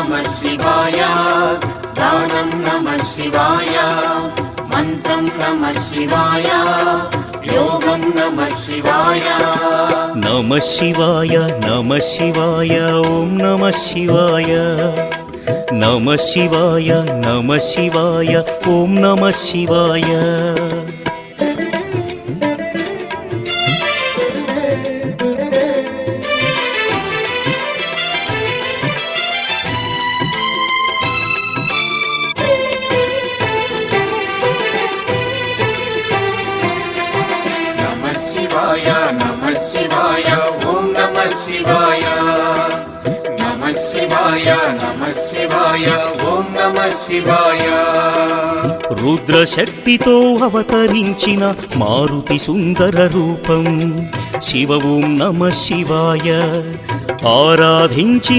नमः शिवाय दानं नमः शिवाय मन्त्रं नमः शिवाय योगं नमः शिवाय नमः शिवाय नमः शिवाय ॐ नमः शिवाय नमः शिवाय नमः शिवाय ॐ नमः शिवाय नमः शिवाय ॐ नमः शिवाय नमः शिवाय ॐ नमः शिवाय रुद्रशक्तितो अवतरिंचिन मारुति सुंदर रूपं शिव ॐ नमः शिवाय आराधिंचिन